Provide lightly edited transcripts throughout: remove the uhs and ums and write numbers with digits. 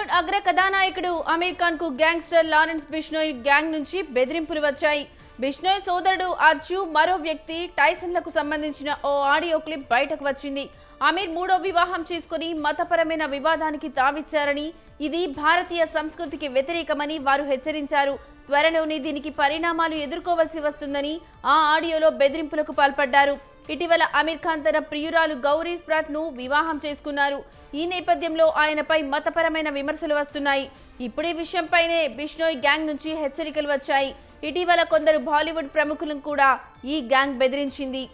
బాలీవుడ్ అగ్ర కథానాయకుడు అమీర్ ఖాన్ కు గ్యాంగ్స్టర్ లారెన్స్ బిష్నోయ్ గ్యాంగ్ నుంచి బెదిరింపులు వచ్చాయి. బిష్నోయ్ సోదరుడు అర్జు మరో వ్యక్తి టైసన్లకు సంబంధించిన ఓ ఆడియో క్లిప్ బయటకు వచ్చింది. అమీర్ మూడో వివాహం చేసుకుని మతపరమైన వివాదానికి తావిచ్చారని, ఇది భారతీయ సంస్కృతికి వ్యతిరేకమని వారు హెచ్చరించారు. త్వరలోనే దీనికి పరిణామాలు ఎదుర్కోవాల్సి వస్తుందని ఆ ఆడియోలో బెదిరింపులకు పాల్పడ్డారు. ఇటీవల అమీర్ ఖాన్ తన ప్రియురాలు గౌరీ స్ప్రాట్ ను వివాహం చేసుకున్నారు. ఈ నేపథ్యంలో ఆయనపై మతపరమైన విమర్శలు వస్తున్నాయి. ఇప్పుడు ఈ విషయంపైనే బిష్నోయ్ గ్యాంగ్ నుంచి హెచ్చరికలు వచ్చాయి. ఇటీవల కొందరు బాలీవుడ్ ప్రముఖులను కూడా ఈ గ్యాంగ్ బెదిరించింది.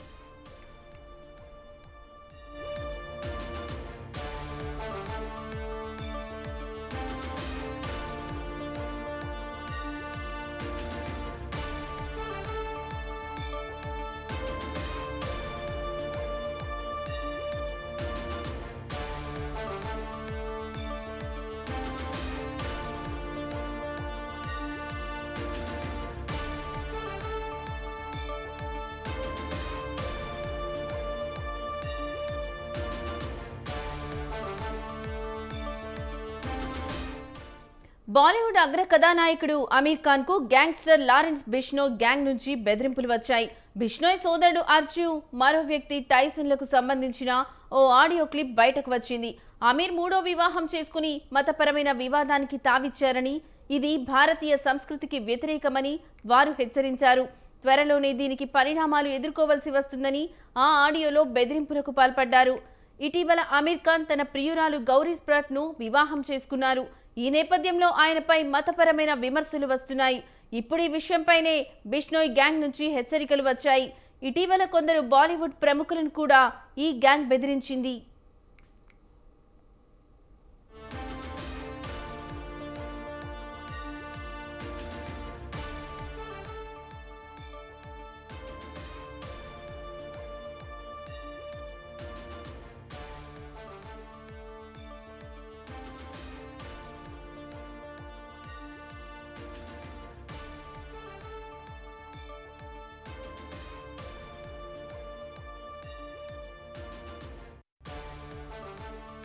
బాలీవుడ్ అగ్ర కథానాయకుడు అమీర్ ఖాన్ కు గ్యాంగ్స్టర్ లారెన్స్ బిష్నోయ్ గ్యాంగ్ నుంచి బెదిరింపులు వచ్చాయి. బిష్నోయ్ సోదరుడు అర్జు మరో వ్యక్తి టైసన్లకు సంబంధించిన ఓ ఆడియో క్లిప్ బయటకు వచ్చింది. అమీర్ మూడో వివాహం చేసుకుని మతపరమైన వివాదానికి తావిచ్చారని, ఇది భారతీయ సంస్కృతికి వ్యతిరేకమని వారు హెచ్చరించారు. త్వరలోనే దీనికి పరిణామాలు ఎదుర్కోవాల్సి వస్తుందని ఆ ఆడియోలో బెదిరింపులకు పాల్పడ్డారు. ఇటీవల అమీర్ ఖాన్ తన ప్రియురాలు గౌరీ స్ప్రాట్ ను వివాహం చేసుకున్నారు. ఈ నేపథ్యంలో ఆయనపై మతపరమైన విమర్శలు వస్తున్నాయి. ఇప్పుడు ఈ విషయంపైనే బిష్నోయ్ గ్యాంగ్ నుంచి హెచ్చరికలు వచ్చాయి. ఇటీవల కొందరు బాలీవుడ్ ప్రముఖులను కూడా ఈ గ్యాంగ్ బెదిరించింది.